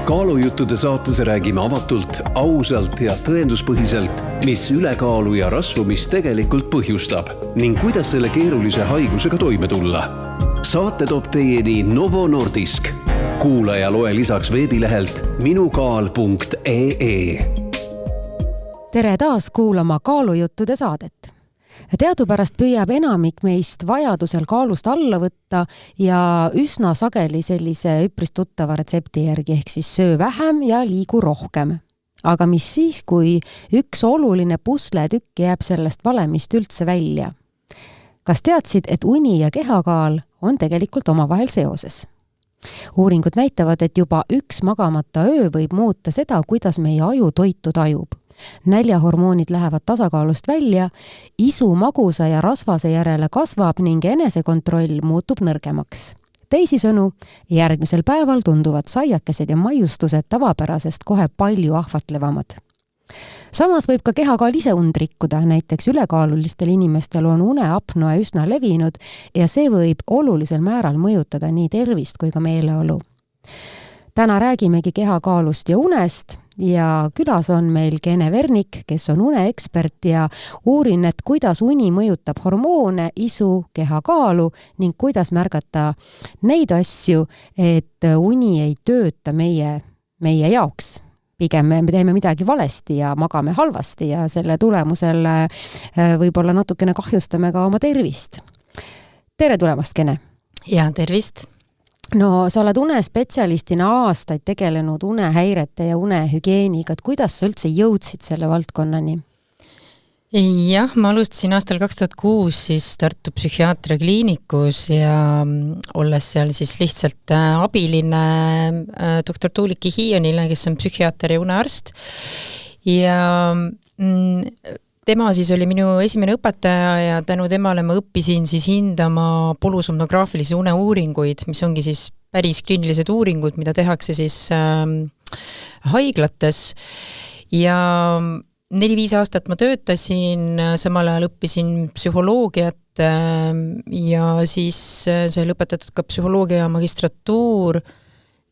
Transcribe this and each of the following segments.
Kaalujuttude saates räägime avatult, ausalt ja tõenduspõhiselt, mis ülekaalu ja rasvumist tegelikult põhjustab ning kuidas selle keerulise haigusega toime tulla. Saate toob teieni Novo Nordisk. Kuula ja loe lisaks veebilehelt minukaal.ee. Tere taas kuulama Kaalujuttude saadet. Teadupärast püüab enamik meist vajadusel kaalust alla võtta ja üsna sageli sellise üpris tuttava retsepti järgi ehk siis söö vähem ja liigu rohkem. Aga mis siis, kui üks oluline pusletükk jääb sellest valemist üldse välja? Kas teadsid, et uni ja kehakaal on tegelikult omavahel seoses? Uuringud näitavad, et juba üks magamata öö võib muuta seda, kuidas meie aju toitu tajub. Näljahormoonid lähevad tasakaalust välja, isu magusa ja rasvase järele kasvab ning enesekontroll muutub nõrgemaks. Teisisõnu, järgmisel päeval tunduvad saiakesed ja maiustused tavapärasest kohe palju ahvatlevamad. Samas võib ka kehakaal ise und rikkuda, näiteks ülekaalulistel inimestel on uneapnoe üsna levinud ja see võib olulisel määral mõjutada nii tervist kui ka meeleolu. Täna räägimegi kehakaalust ja unest ja külas on meil Gene Vernik, kes on uneekspert ja uurin, et kuidas uni mõjutab hormoone, isu, kehakaalu ning kuidas märgata neid asju, et uni ei tööta meie jaoks. Pigem me teeme midagi valesti ja magame halvasti ja selle tulemusel võib-olla natukene kahjustame ka oma tervist. Tere tulemast, Gene! Ja, tervist! No, sa oled unespetsialistina aastaid tegelenud unehäirete ja unehügieeniga, et kuidas sa üldse jõudsid selle valdkonnani? Jah, ma alustasin aastal 2006 siis Tartu psühhiaatria kliinikus ja olles seal siis lihtsalt abiline doktor Tuuliki Hiionile, kes on psühhiaater ja unearst. Ja tema siis oli minu esimene õpetaja ja tänu temale ma õppisin siis hindama polusomnograafilisi uneuuringuid, mis ongi siis päris kliinilised uuringud, mida tehakse siis haiglates. Ja 4-5 aastat ma töötasin, samal ajal õppisin psühholoogiat ja siis sai lõpetatud ka psühholoogia magistratuur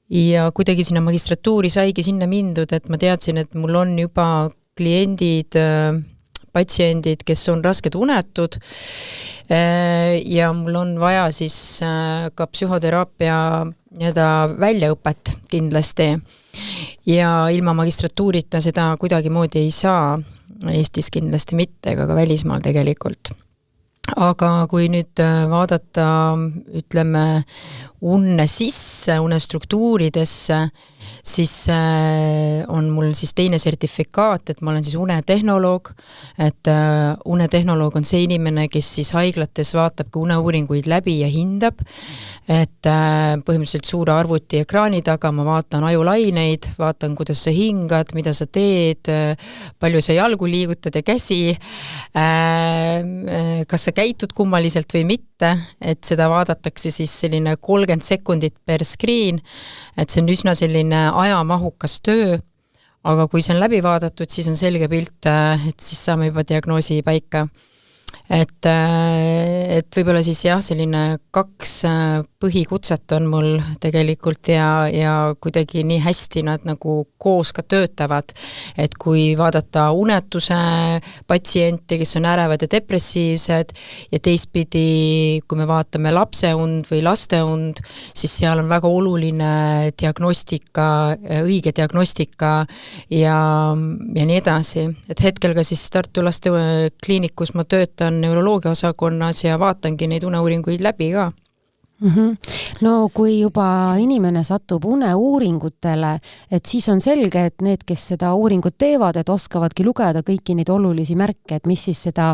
ja kuidagi sinna magistratuuri saigi sinna mindud, et ma teadsin, et mul on juba kliendid, patsiendid, kes on rasked unetud ja mul on vaja siis ka psühhoteraapia väljaõpet kindlasti ja ilma magistratuurita seda kuidagi moodi ei saa, Eestis kindlasti mitte, ega ka välismaal tegelikult. Aga kui nüüd vaadata, ütleme, unne sisse, unestruktuuridesse, siis on mul siis teine sertifikaat, et ma olen siis unetehnoloog, et unetehnoloog on see inimene, kes siis haiglates vaatab ka uneuuringuid läbi ja hindab, et põhimõtteliselt suure arvuti ekraani taga ma vaatan ajulaineid, vaatan, kuidas sa hingad, mida sa teed, palju sa jalgu liigutad ja käsi, kas sa käitud kummaliselt või mitte, et seda vaadatakse siis selline 30 sekundit per screen, et see on üsna selline ajamahukas töö, aga kui see on läbi vaadatud, siis on selge pilt, et siis saame juba diagnoosi paika. Et võib-olla siis jah, selline 2 põhikutset on mul tegelikult ja kuidagi nii hästi nad nagu koos ka töötavad, et kui vaadata unetuse patsiente, kes on ärevad ja depressiivsed ja teistpidi, kui me vaatame lapseund või lasteund, siis seal on väga oluline diagnostika, õige diagnostika ja nii edasi. Et hetkel ka siis Tartu laste kliinikus ma töötan neuroloogia osakonnas ja vaatangi neid uneuuringuid läbi ka. No kui juba inimene satub uneuuringutele, et siis on selge, et need, kes seda uuringut teevad, et oskavadki lugeda kõiki neid olulisi märke, et mis siis seda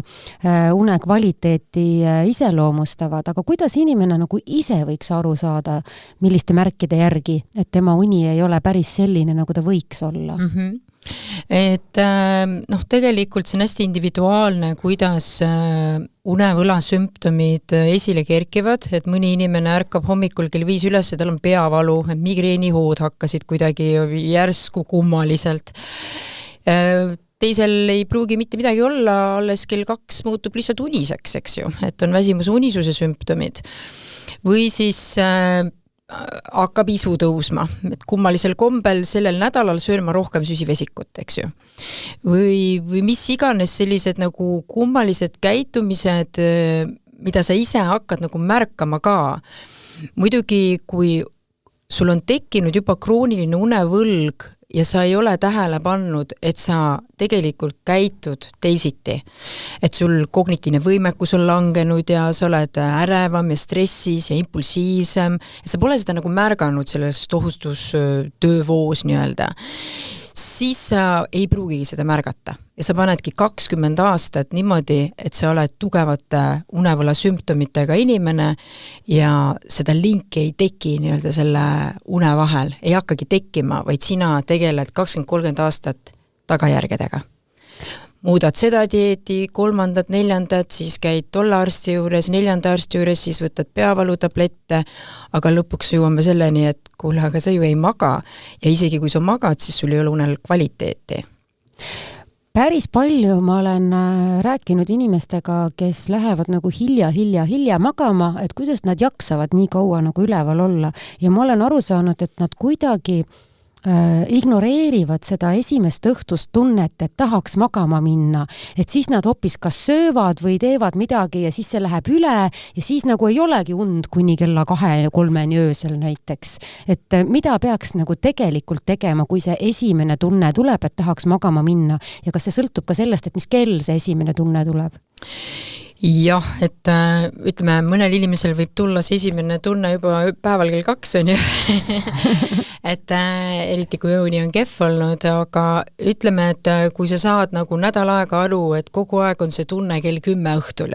une kvaliteeti iseloomustavad, aga kuidas inimene nagu ise võiks aru saada, milliste märkide järgi, et tema uni ei ole päris selline, nagu ta võiks olla? Et tegelikult see on hästi individuaalne, kuidas unevõla sümptomid esile kerkivad, et mõni inimene ärkab hommikul kell 5 üles ja tal on peavalu, et migreenihood hakkasid kuidagi järsku kummaliselt. Teisel ei pruugi mitte midagi olla, alles kell 2 muutub lihtsalt uniseks, eks ju, et on väsimuse unisuse sümptomid. Või siis hakkab isu tõusma, et kummalisel kombel sellel nädalal söön ma rohkem süsivesikut, eks ju. Või mis iganes sellised nagu kummalised käitumised, mida sa ise hakkad nagu märkama ka. Muidugi, kui sul on tekkinud juba krooniline unevõlg ja sa ei ole tähele pannud, et sa tegelikult käitud teisiti. Et sul kognitiivne võimekus on langenud ja sa oled ärevam ja stressis ja impulsiivsem. Ja sa pole seda nagu märganud selles tohustus töövoos nii-öelda. Siis sa ei pruugigi seda märgata. Ja sa panedki 20 aastat niimoodi, et sa oled tugevate unevõla sümptomitega inimene ja seda linki ei teki nii-öelda selle une vahel. Ei hakkagi tekkima, vaid sina tegeled 20-30 aastat tagajärgedega. Muudad seda dieeti, 3., 4., siis käid tolle arsti juures, 4. arsti juures, siis võtad peavalutablette, aga lõpuks jõuame selleni, et kuule, aga sa ju ei maga. Ja isegi kui sa magad, siis sul ei ole unel kvaliteeti. Päris palju ma olen rääkinud inimestega, kes lähevad nagu hilja magama, et kuidas nad jaksavad nii kaua nagu üleval olla. Ja ma olen aru saanud, et nad kuidagi ignoreerivad seda esimest õhtust tunnet, et tahaks magama minna, et siis nad hoopis kas söövad või teevad midagi ja siis see läheb üle ja siis nagu ei olegi und kuni kella 2-3 öösel näiteks. Et mida peaks nagu tegelikult tegema, kui see esimene tunne tuleb, et tahaks magama minna ja kas see sõltub ka sellest, et mis kell see esimene tunne tuleb? Jah, et ütleme, mõnel inimesel võib tulla see esimene tunne juba päeval kell 2 on ju. Et eriti kui õuni on kehv olnud, aga ütleme, et kui sa saad nagu nädal aega aru, et kogu aeg on see tunne kell 10 õhtul,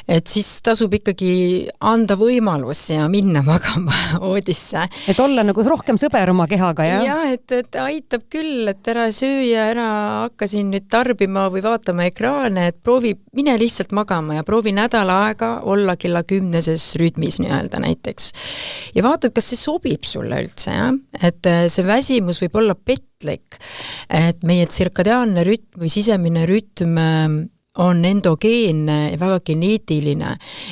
et siis tasub ikkagi anda võimalus ja minna magama oodisse. Et olla nagu rohkem sõber oma kehaga, jah? Jah, et aitab küll, et ära söö ja ära hakka siin nüüd tarbima või vaatama ekraane, et proovi, mine lihtsalt magama ja proovi nädal aega olla kella 10 rütmis nii-öelda näiteks. Ja vaatad, kas see sobib sulle üldse, jah? Et see väsimus võib olla petlik, et meie tsirkadiaanne rütm või sisemine rütm on endogeenne ja väga geneetiline,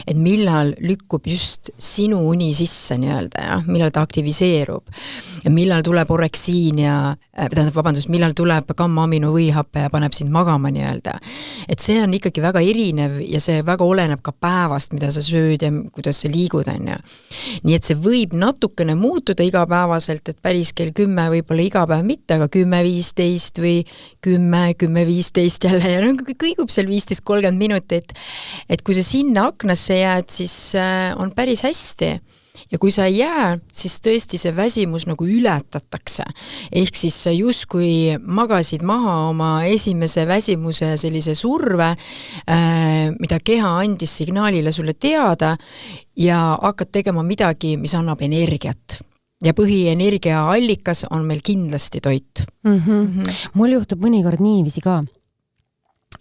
et millal lükkub just sinu uni sisse nii-öelda, ja millal ta aktiviseerub ja millal tuleb oreksiin ja millal tuleb gamma-amino võihappe ja paneb sind magama nii-öelda. Et see on ikkagi väga erinev ja see väga oleneb ka päevast, mida sa sööd ja kuidas sa liigud on ja. Nii et see võib natukene muutuda igapäevaselt, et päris kell 10 võib-olla iga päev mitte, aga 10-15 või 10-15 jälle ja kõigub seal 15-30 minutit, et kui sa sinna aknasse jääd, siis on päris hästi. Ja kui sa ei jää, siis tõesti see väsimus nagu ületatakse. Ehk siis sa justkui magasid maha oma esimese väsimuse sellise surve, mida keha andis signaalile sulle teada ja hakkad tegema midagi, mis annab energiat. Ja põhienergia allikas on meil kindlasti toit. Mul juhtub mõnikord niiviisi ka,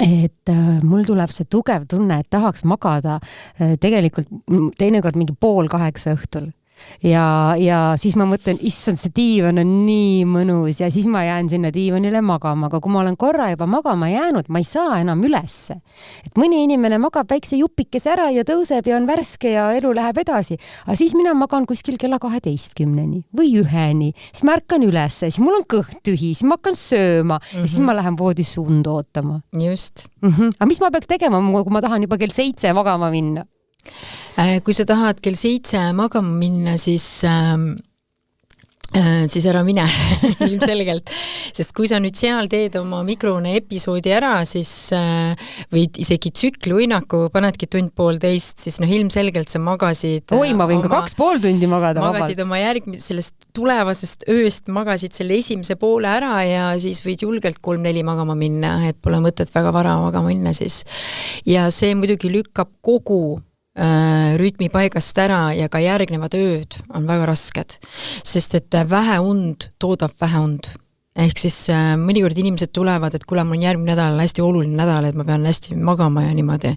et mul tuleb see tugev tunne, et tahaks magada tegelikult teinekord mingi 7:30 õhtul. Ja siis ma mõtlen, issand, see diivan on nii mõnus ja siis ma jään sinna diivanile magama, aga kui ma olen korra juba magama jäänud, ma ei saa enam ülesse. Et mõni inimene magab väikse jupikese ära ja tõuseb ja on värske ja elu läheb edasi, aga siis mina magan kuskil kella 12-ni või 1-ni, siis ma ärkan ülesse, siis mul on kõht tühi, siis ma hakkan sööma ja siis ma lähen voodisse und ootama. Just. Aga mis ma peaks tegema, kui ma tahan juba kell 7 magama minna? Kui sa tahad kell 7 magama minna, siis ära mine ilmselgelt, sest kui sa nüüd seal teed oma mikrone episoodi ära, siis või isegi tsükliuinaku panedki 1-1,5, siis ilmselgelt sa magasid ma võin ka 2,5 tundi magada magasid vabalt. Oma sellest tulevasest ööst magasid selle esimese poole ära ja siis võid julgelt 3-4 magama minna, et pole mõtet väga vara magama minna siis. Ja see muidugi lükkab kogu rütmi paigast ära ja ka järgnevad ööd on väga rasked, sest et vähe und toodab vähe und. ehk siis mõnikord inimesed tulevad, et kuule, mul on järgmine nädal hästi oluline nädal, et ma pean hästi magama ja niimoodi,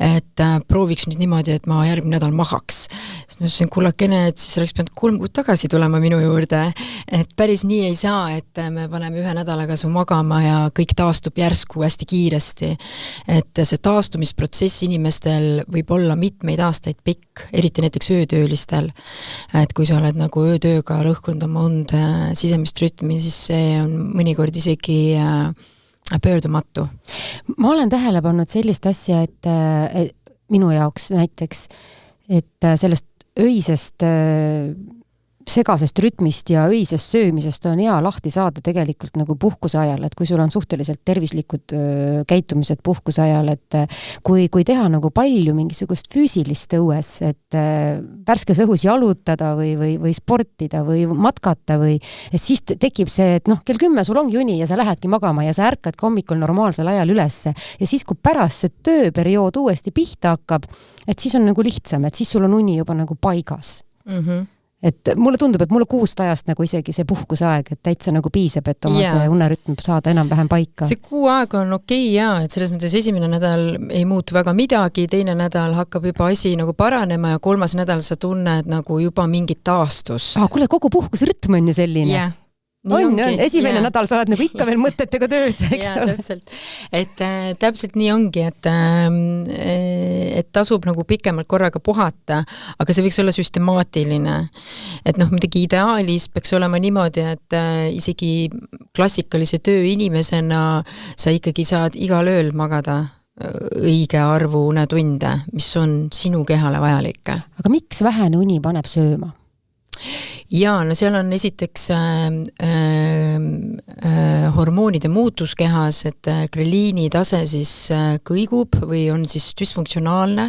et prooviks nüüd niimoodi, et ma järgmine nädal magaks. Siis ma ütlesin, kullakene, et siis oleks pidanud 3 kuud tagasi tulema minu juurde, et päris nii ei saa, et me paneme 1 nädalaga su magama ja kõik taastub järsku hästi kiiresti. Et see taastumisprotsess inimestel võib olla mitmeid aastaid pikk, eriti näiteks öötöölistel, et kui sa oled nagu öötööga lõhkunud oma und sisemist rütmi, siis see on mõnikord isegi pöördumatu. Ma olen tähele pannud sellist asja, et minu jaoks näiteks, et sellest öisest segasest rütmist ja öisest söömisest on hea lahti saada tegelikult nagu puhkuse ajal, et kui sul on suhteliselt tervislikud käitumised puhkuse ajal, et kui teha nagu palju mingisugust füüsilist õues, et värskes õhus jalutada või sportida või matkata või et siis tekib see, et kell 10 sul ongi uni ja sa lähedki magama ja sa ärkadki hommikul normaalsel ajal ülesse ja siis, kui pärast see tööperiood uuesti pihta hakkab, et siis on nagu lihtsam, et siis sul on uni juba nagu paigas. Et mulle tundub, et mulle 6 ajast nagu isegi see puhkuse aeg, et täitsa nagu piisab, et oma see unerütm saada enam-vähem paika. See 6 aeg on okei, jaa, et selles mõttes esimene nädal ei muutu väga midagi, teine nädal hakkab juba asi nagu paranema ja 3. nädal sa tunned nagu juba mingit taastust. Kuule, kogu puhkusrütm on ju selline. Yeah. On, esimene nädal sa oled nagu ikka veel mõtetega töös, eks ole. Täpselt. Et täpselt nii ongi, et tasub nagu pikemalt korraga puhata, aga see võiks olla süstemaatiline. Et midagi ideaalis peaks olema niimoodi, et isegi klassikalise töö inimesena sa ikkagi saad igal ööl magada õige arvu unetunde, mis on sinu kehale vajalik. Aga miks vähene uni paneb sööma? Jaa, no seal on esiteks hormoonide muutus kehas, et greliini tase siis kõigub või on siis dysfunktsionaalne.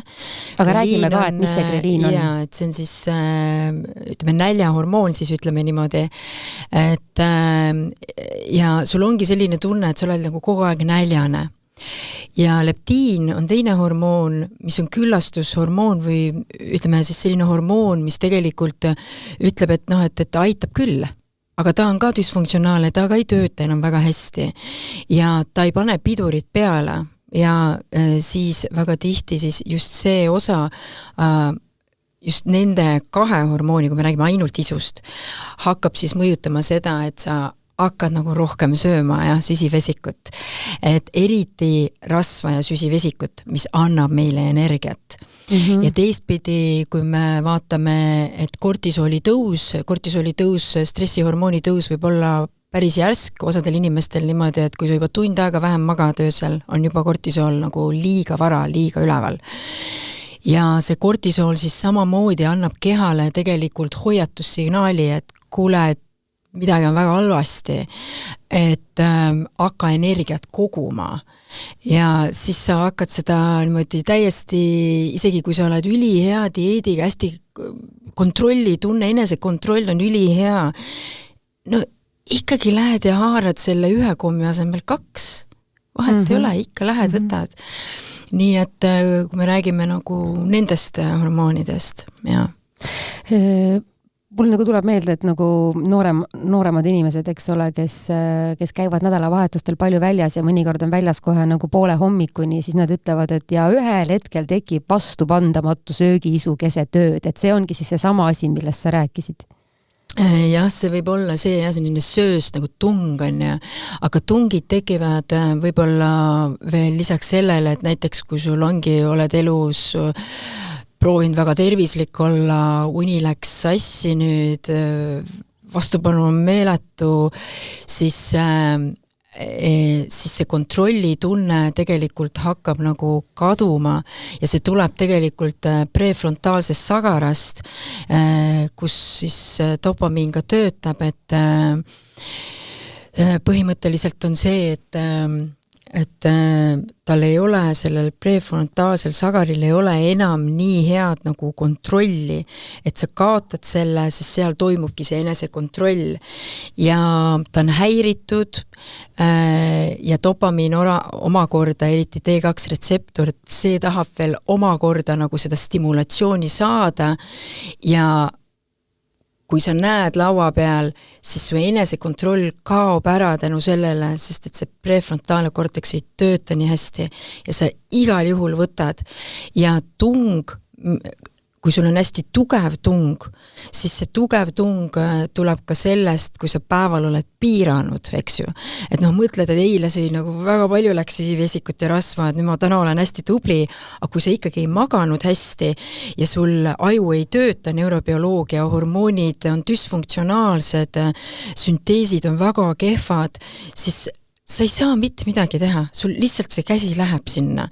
Aga räägime ka, et mis see greliin on? Jaa, et see on siis ütleme näljahormoon, siis ütleme niimoodi, et ja sul ongi selline tunne, et sa oled nagu kogu aeg näljane. Ja leptiin on teine hormoon, mis on küllastushormoon või ütleme siis selline hormoon, mis tegelikult ütleb, et aitab küll, aga ta on ka dysfunktsionaalne, ta ka ei tööta enam väga hästi ja ta ei pane pidurit peale ja siis väga tihti siis just see osa just nende 2 hormooni, kui me räägime ainult isust, hakkab siis mõjutama seda, et sa hakkad nagu rohkem sööma ja süsivesikut. Et eriti rasva ja süsivesikut, mis annab meile energiat. Ja teistpidi, kui me vaatame, et kortisooli tõus, stressihormooni tõus võib olla päris järsk osadel inimestel niimoodi, et kui sa juba tund aega vähem magad öösel, on juba kortisool nagu liiga vara, liiga üleval. Ja see kortisool siis samamoodi annab kehale tegelikult hoiatussignaali, et kuule, et midagi on väga halvasti, et hakka energiat koguma ja siis sa hakkad seda niimoodi täiesti, isegi kui sa oled ülihea dieediga, hästi kontrolli tunne, enesekontroll on ülihea, no ikkagi lähed ja haarad selle 1 kommi asemel 2, vahet ei ole, ikka lähed, võtad. Nii et kui me räägime nagu nendest hormoonidest, jah. Mul nagu tuleb meelde, et nagu nooremad inimesed, eks ole, kes käivad nädalavahetustel palju väljas ja mõnikord on väljas kohe nagu poole hommikuni, siis nad ütlevad, et ja ühel hetkel tekib vastupandamatu söögiisu keset ööd, et see ongi siis see sama asi, millest sa rääkisid. Jah, see võib olla see ja selline sööst nagu tung on ja, aga tungid tekivad võib-olla veel lisaks sellele, et näiteks kui sul oled elus proovinud väga tervislik olla, uni läks sassi nüüd, vastupanu on meeletu, siis see kontrollitunne tegelikult hakkab nagu kaduma ja see tuleb tegelikult prefrontaalsest sagarast, kus siis dopamiin ka töötab, et põhimõtteliselt on see, et tal ei ole, sellel prefrontaalsel sagaril ei ole enam nii head nagu kontrolli, et sa kaotad selle, sest seal toimubki see enesekontroll ja ta on häiritud ja dopamiin omakorda, eriti T2 retseptor, see tahab veel omakorda nagu seda stimulatsiooni saada ja kui sa näed laua peal, siis su enesekontroll kaob ära tänu sellele, sest et see prefrontaalne korteks ei tööta nii hästi ja sa igal juhul võtad ja tung, kui sul on hästi tugev tung, siis see tugev tung tuleb ka sellest, kui sa päeval oled piiranud, eks ju. Et mõtled, et eile see nagu väga palju läks süsivesikut ja rasva, et nüüd ma täna olen hästi tubli, aga kui sa ikkagi ei maganud hästi ja sul aju ei tööta, neurobioloogia, hormoonid on dysfunktsionaalsed, sünteesid on väga kehvad, siis sa ei saa mitte midagi teha, sul lihtsalt see käsi läheb sinna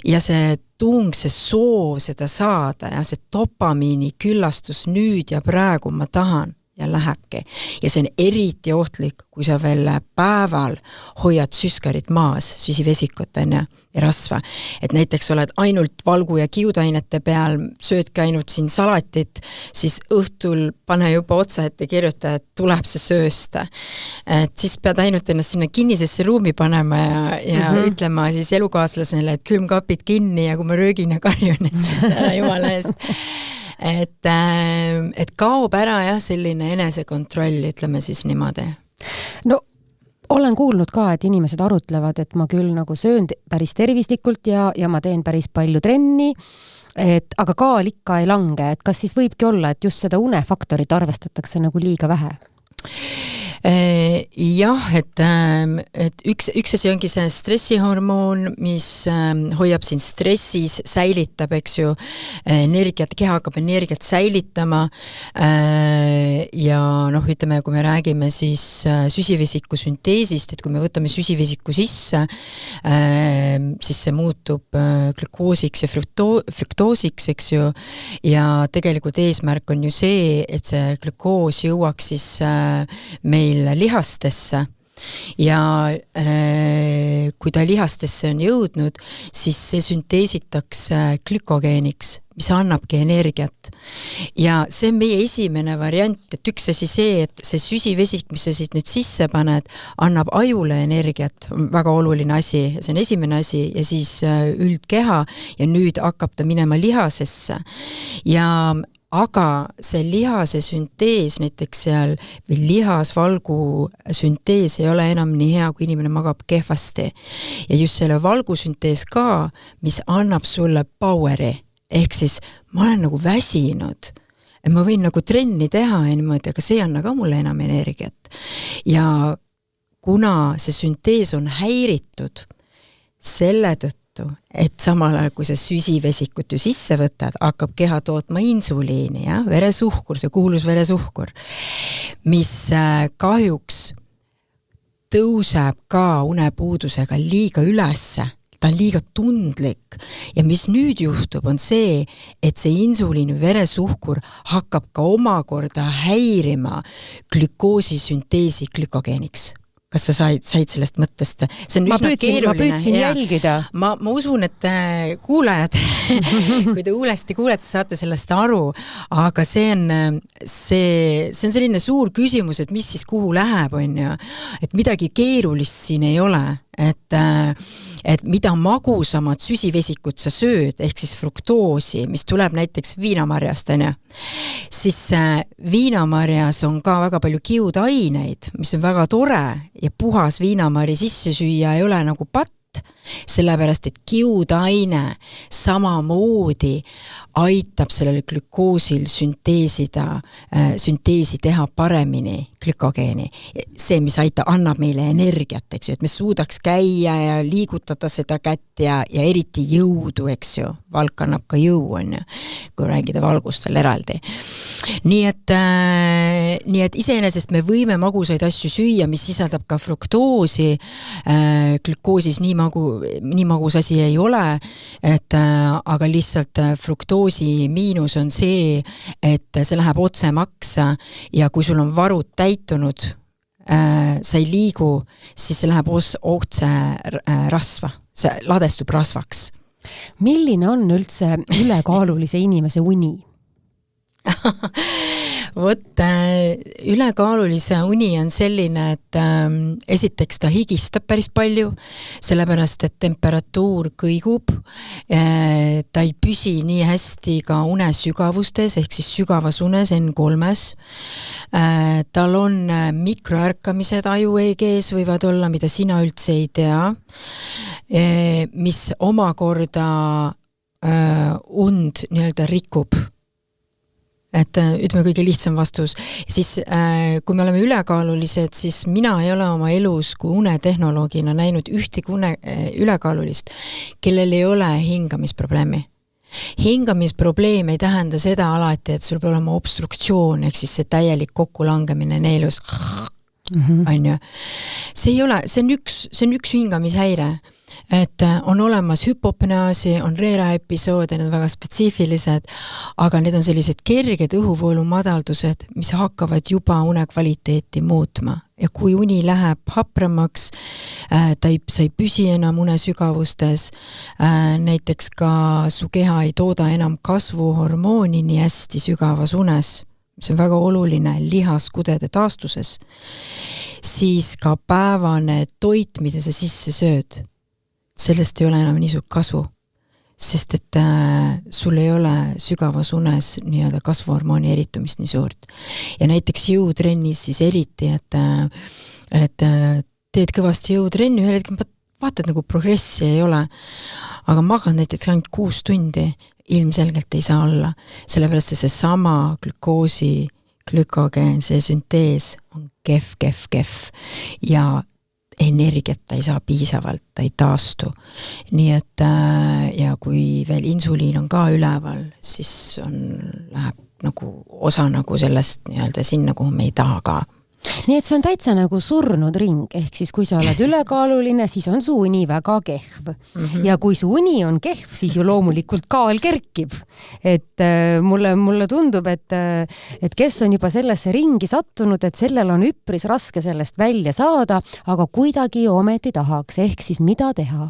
ja see tung, see soov seda saada ja see dopamiini küllastus nüüd ja praegu ma tahan ja lähebki. Ja see on eriti ohtlik, kui sa veel päeval hoiad süskarit maas, süsivesikut ja rasva. Et näiteks oled ainult valgu- ja kiudainete peal, söödki ainult siin salatit, siis õhtul pane juba otsa ette kirjuta, et tuleb see söösta. Et siis pead ainult ennast sinna kinnisesse ruumi panema ja ütlema siis elukaaslasele, et külmkapid kinni ja kui ma röögin ja karjun, et siis ära jumala eest. Et kaob ära jah, selline enesekontroll, ütleme siis niimoodi. No olen kuulnud ka, et inimesed arutlevad, et ma küll nagu söön päris tervislikult ja ma teen päris palju trenni, aga kaal ikka ei lange, et kas siis võibki olla, et just seda unefaktorit arvestatakse nagu liiga vähe? Jah, et üks asi ongi see stressihormoon, mis hoiab siin stressis, säilitab, eks ju, energiat, keha hakkab energiat säilitama ja ütleme, kui me räägime siis süsivesiku sünteesist, et kui me võtame süsivesiku sisse, siis see muutub glükoosiks ja fruktoosiks, eks ju, ja tegelikult eesmärk on ju see, et see glükoos jõuaks siis meil lihastesse ja kui ta lihastesse on jõudnud, siis see sünteesitakse glükogeeniks, mis annabki energiat. Ja see on meie esimene variant, et üks asi see, et see süsivesik, mis sa siit nüüd sisse paned, annab ajule energiat, väga oluline asi, see on esimene asi ja siis üldkeha ja nüüd hakkab ta minema lihasesse ja aga see lihase süntees näiteks seal või lihasvalgu süntees ei ole enam nii hea, kui inimene magab kehvasti. Ja just selle valgusüntees ka, mis annab sulle poweri, ehk siis ma olen nagu väsinud, et ma võin nagu trenni teha ja niimoodi, aga see ei anna ka mulle enam energiat. Ja kuna see süntees on häiritud selle tõttu, et samal ajal, kui sa süsivesikut ju sisse võtad, hakkab keha tootma insuliini, ja? Veresuhkur, see kuulus veresuhkur, mis kahjuks tõuseb ka unepuudusega liiga ülesse, ta on liiga tundlik ja mis nüüd juhtub, on see, et see insuliini veresuhkur hakkab ka omakorda häirima glükoosisünteesi glükogeeniks. Kas sa said sellest mõttest? See on üsna keeruline. Ma püüdsin jälgida. Ma usun, et kuulajad, kui te uuesti kuulete, saate sellest aru, aga see on selline suur küsimus, et mis siis kuhu läheb, on ju. Et midagi keerulist siin ei ole. Et mida magusamad süsivesikut sa sööd, ehk siis fruktoosi, mis tuleb näiteks viinamarjast, siis viinamarjas on ka väga palju kiudaineid, mis on väga tore ja puhas viinamari sisse süüa ei ole nagu patt, sellepärast, et kiudaine samamoodi aitab sellele glükoosil sünteesi teha paremini glükogeeni. See, mis annab meile energiat, eks ju, et me suudaks käia ja liigutada seda kätt ja eriti jõudu, eks ju. Valk annab ka jõu, on ju, kui räägida valgust veel eraldi. Nii et iseenesest me võime magusaid asju süüa, mis sisaldab ka fruktoosi, glükoosis nii magus asi ei ole, aga lihtsalt fruktoosi miinus on see, et see läheb otse maksa ja kui sul on varud täitunud, sa ei liigu, siis see läheb otse rasva, see ladestub rasvaks. Milline on üldse ülekaalulise inimese uni? Vot, ülekaalulise uni on selline, et esiteks ta higistab päris palju, sellepärast, et temperatuur kõigub, ta ei püsi nii hästi ka une sügavustes, ehk siis sügavas unes N3-s. Tal on mikroärkamised aju EEG-s võivad olla, mida sina üldse ei tea, mis omakorda und nii-öelda rikub. Et ütleme kõige lihtsam vastus. Siis kui me oleme ülekaalulised, siis mina ei ole oma elus kui unetehnoloogina näinud ühtegi ülekaalulist, kellel ei ole hingamisprobleemi. Hingamisprobleem ei tähenda seda alati, et sul peab olema obstruktsioon, ehk siis see täielik kokkulangemine neelus. On ju. See on üks hingamishäire. Et on olemas hüpopneasi, on reeraepisoode, need on väga spetsiifilised, aga need on sellised kerged õhuvoolu madaldused, mis hakkavad juba unekvaliteeti muutma. Ja kui uni läheb hapramaks, sa ei püsi enam une sügavustes, näiteks ka su keha ei tooda enam kasvuhormooni nii hästi sügavas unes, see on väga oluline lihaskudede taastuses, siis ka päevane toit, mida sa sisse sööd, sellest ei ole enam nii suurt kasu, sest et sul ei ole sügavas unes nii-öelda kasvuhormooni eritumist nii suurt. Ja näiteks jõutrennis siis eriti, et teed kõvasti jõutrenni, ühel hetkel vaatad nagu progressi ei ole, aga magad näiteks ainult 6 tundi, ilmselgelt ei saa olla, sellepärast see sama glükoosi, glükogeen, see süntees on kehv ja energiat ta ei saa piisavalt, ta ei taastu. Nii et ja kui veel insuliin on ka üleval, siis läheb nagu osa nagu sellest nii-öelda sinna, kuhu me ei taha ka. Nii et see on täitsa nagu surnud ring, ehk siis kui sa oled ülekaaluline, siis on su uni väga kehv. Ja kui su uni on kehv, siis ju loomulikult kaal kerkib. Et mulle tundub, et kes on juba sellesse ringi sattunud, et sellel on üpris raske sellest välja saada, aga kuidagi ometi tahaks, ehk siis mida teha?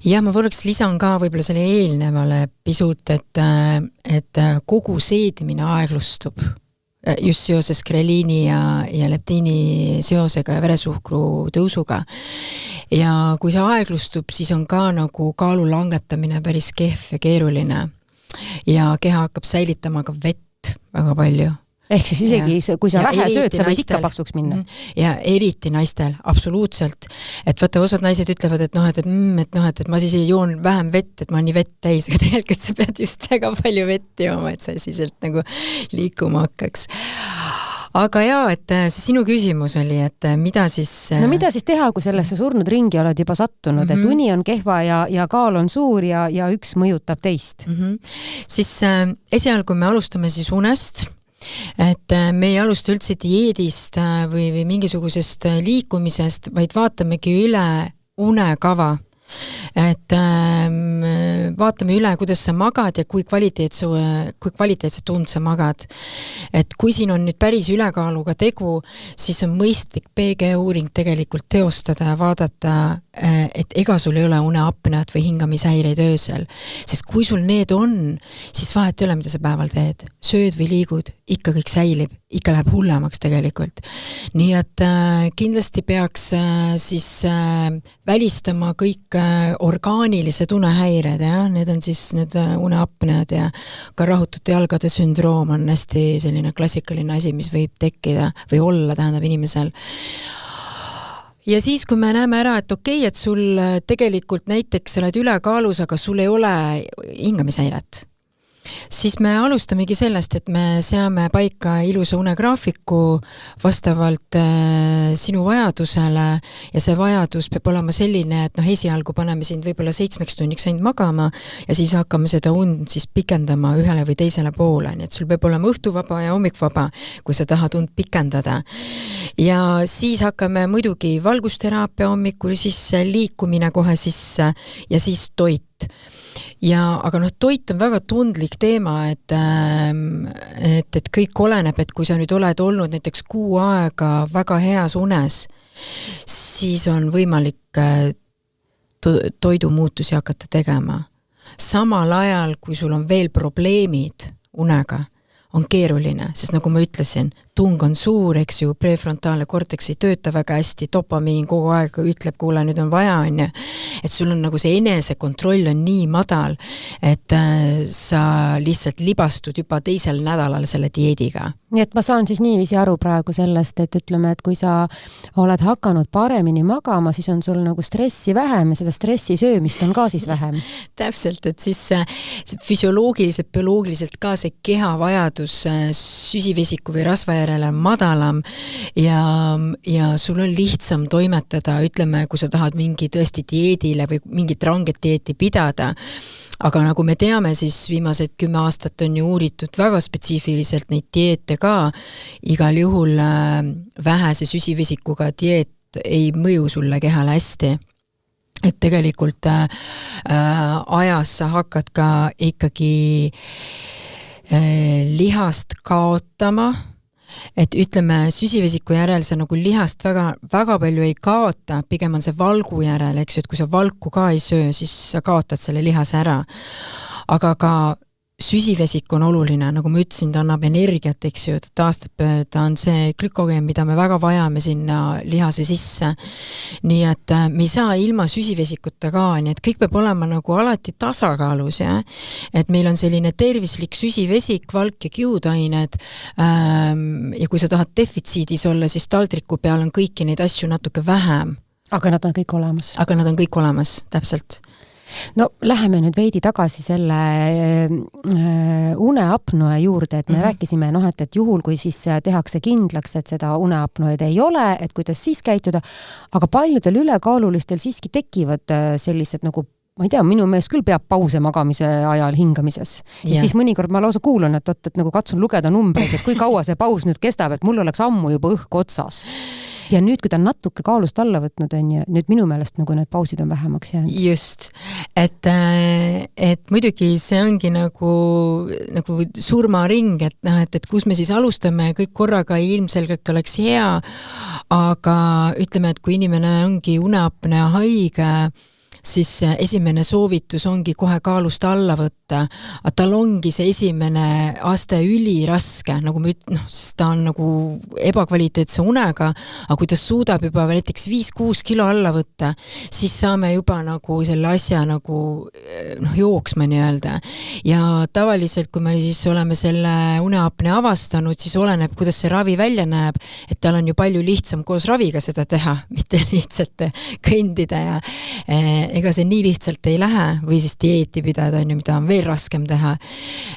Ja ma võrraks lisan ka võib-olla selle eelnevale pisut, et kogu seedimine aeglustub. Just seoses greliini ja leptiini seosega ja veresuhkru tõusuga. Ja kui see aeglustub, siis on ka nagu kaalu langetamine päris kehv ja keeruline. Ja keha hakkab säilitama ka vett väga palju. Ehk siis isegi, kui sa vähe sööd, sa võid ikka paksuks minna. Ja eriti naistel, absoluutselt. Et vaata, osad naised ütlevad, et ma siis joon vähem vett, et ma nii vett täis, aga tegelikult sa pead just väga palju vett jooma, et sa siis nagu liikuma hakkaks. Aga jaa, et see sinu küsimus oli, et mida siis... No mida siis teha, kui sellesse surnud ringi oled juba sattunud, et uni on kehva ja kaal on suur ja üks mõjutab teist? Siis esialgu me alustame siis unest, et me ei alusta üldse dieedist või mingisugusest liikumisest, vaid vaatamegi üle unekava. Et vaatame üle, kuidas sa magad ja kui kvaliteetse tund sa magad. Et kui siin on nüüd päris ülekaaluga tegu, siis on mõistlik PG-uuring tegelikult teostada ja vaadata, et ega sul ei ole uneapneat või hingamishäireid öösel. Sest kui sul need on, siis vahet ei ole, mida sa päeval teed. Sööd või liigud, ikka kõik säilib, ikka läheb hullemaks tegelikult. Nii et kindlasti peaks siis välistama kõik orgaanilised unehäired, ja? Need on siis need uneapnead ja ka rahutute jalgade sündroom on hästi selline klassikaline asi, mis võib tekkida või olla, tähendab inimesel. Ja siis, kui me näeme ära, et okei, et sul tegelikult näiteks oled ülekaalus, aga sul ei ole hingamishäiret, siis me alustamegi sellest, et me seame paika ilusa unegraafiku vastavalt sinu vajadusele ja see vajadus peab olema selline, et esialgu paneme sind võib-olla 7 tunniks ainult magama ja siis hakkame seda und siis pikendama ühele või teisele poole, nii et sul peab olema õhtuvaba ja hommikvaba, kui sa tahad und pikendada. Ja siis hakkame muidugi valgusteraapia hommikul, siis liikumine kohe sisse ja siis toit. Aga toit on väga tundlik teema, et kõik oleneb, et kui sa nüüd oled olnud näiteks 6 aega väga heas unes, siis on võimalik toidumuutusi hakata tegema. Samal ajal, kui sul on veel probleemid unega, on keeruline, sest nagu ma ütlesin, tung on suur, eks ju, prefrontaalne korteks ei tööta väga hästi, dopamiin kogu aeg ütleb, kuule, nüüd on vaja, on ju. Et sul on nagu see enesekontroll on nii madal, et sa lihtsalt libastud juba teisel nädalal selle dieediga. Nii et ma saan siis niiviisi aru praegu sellest, et ütleme, et kui sa oled hakanud paremini magama, siis on sul nagu stressi vähem ja seda stressi söömist on ka siis vähem. Täpselt, et siis füsioloogiliselt, bioloogiliselt ka see kehavajadus süsivesiku või rasva järele on madalam ja sul on lihtsam toimetada, ütleme, kui sa tahad mingi tõesti dieedile või mingit ranget dieeti pidada. Aga nagu me teame, siis viimased 10 aastat on ju uuritud väga spetsiifiliselt neid dieete ka. Igal juhul vähese süsivesikuga dieet ei mõju sulle kehale hästi. Et tegelikult ajas sa hakkad ka ikkagi lihast kaotama, et ütleme, süsivesiku järel sa nagu lihast väga palju ei kaota, pigem on see valgu järel, eks ju, et kui sa valku ka ei söö, siis sa kaotad selle lihase ära. Aga ka süsivesik on oluline, nagu ma ütlesin, ta annab energiat, eks ju, ta on see glükogeen, mida me väga vajame sinna lihase sisse. Nii et me ei saa ilma süsivesikuta ka, nii et kõik peab olema nagu alati tasakaalus, ja? Et meil on selline tervislik süsivesik, valk ja kiudained ja kui sa tahad defitsiidis olla, siis taldriku peal on kõiki neid asju natuke vähem. Aga nad on kõik olemas, täpselt. No läheme nüüd veidi tagasi selle uneapnoe juurde, et me rääkisime, et juhul, kui siis tehakse kindlaks, et seda uneapnoed ei ole, et kuidas siis käituda, aga paljudel ülekaalulistel siiski tekivad sellised nagu ma ei tea, minu meelest küll peab pause magamise ajal hingamises. Ja siis mõnikord ma lausa kuulan, et nagu katsun lugeda numbreid, et kui kaua see paus nüüd kestab, et mul oleks ammu juba õhk otsas. Ja nüüd, kui ta natuke kaalust alla võtnud on ja nüüd minu meelest nagu need pausid on vähemaks jäänud. Just, et muidugi see ongi nagu surmaring, et kus me siis alustame, kõik korraga ilmselgelt oleks hea, aga ütleme, et kui inimene ongi uneapnea haige, siis esimene soovitus ongi kohe kaalust alla võtta, aga tal ongi see esimene aste üliraske, nagu ma ütlen, sest ta on nagu ebakvaliteetse unega, aga kui ta suudab juba näiteks 5-6 kilo alla võtta, siis saame juba nagu selle asja nagu jooksma nii-öelda. Ja tavaliselt, kui me siis oleme selle uneapnea avastanud, siis oleneb, kuidas see ravi välja näeb, et tal on ju palju lihtsam koos raviga seda teha, mitte lihtsalt kõndida ja ega see nii lihtsalt ei lähe või siis dieeti pidada, mida on veel raskem teha.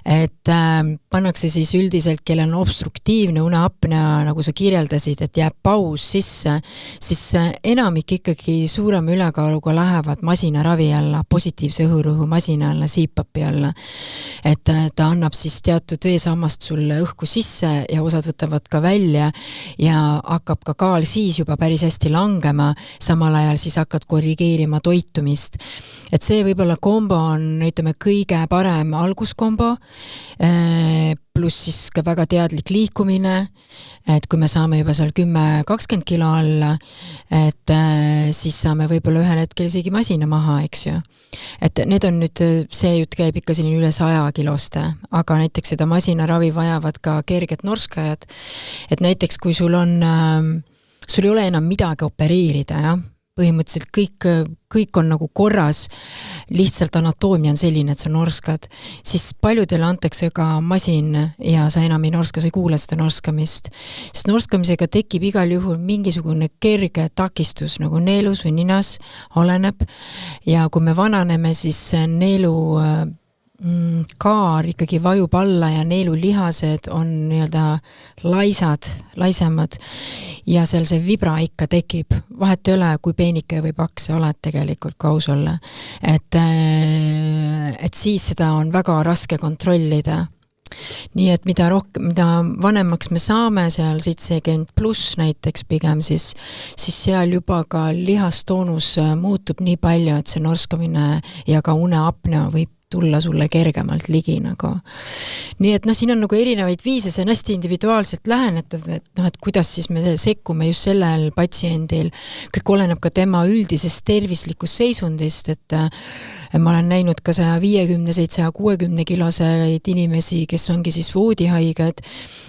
Et pannakse siis üldiselt, kellel on obstruktiivne uneapnea, nagu sa kirjeldasid, et jääb paus sisse, siis enamik ikkagi suurema ülekaaluga lähevad masinaravi alla, positiivse õhurõhu masina alla, CPAP-i alla. Et ta annab siis teatud veesammast sulle õhku sisse ja osad võtavad ka välja ja hakkab ka kaal siis juba päris hästi langema, samal ajal siis hakkad korrigeerima toitumist. Et see võib-olla kombo on, ütleme, kõige parem alguskombo, pluss siis ka väga teadlik liikumine, et kui me saame juba seal 10-20 kilo alla, et siis saame võib-olla ühel hetkel isegi masina maha, eks ju. Et need on nüüd, see jutt käib ikka selline üle 100 kiloste, aga näiteks seda masinaravi vajavad ka kerged norskajad, et näiteks kui sul ei ole enam midagi opereerida, jah, põhimõtteliselt kõik on nagu korras, lihtsalt anatoomia on selline, et sa norskad, siis paljudele antakse ka masin ja sa enam ei norska, sa ei kuule seda norskamist. Sest norskamisega tekib igal juhul mingisugune kerge takistus, nagu neelus või ninas oleneb ja kui me vananeme, siis neelu kaar ikkagi vajub alla ja neelulihased on nii-öelda laisemad ja seal see vibra ikka tekib. Vahet ei ole, kui peenike või paks sa oled tegelikult kaus olla. Et siis seda on väga raske kontrollida. Nii et mida vanemaks me saame, seal 70 pluss näiteks pigem, siis seal juba ka lihastoonus muutub nii palju, et see norskamine ja ka uneapnea võib tulla sulle kergemalt ligi nagu. Nii et siin on nagu erinevaid viise, see on hästi individuaalselt lähenetav, et kuidas siis me sekkume just sellel patsiendil. Kõik oleneb ka tema üldisest tervislikust seisundist, Ma olen näinud ka 150-160 kiloseid inimesi, kes ongi siis voodihaiged,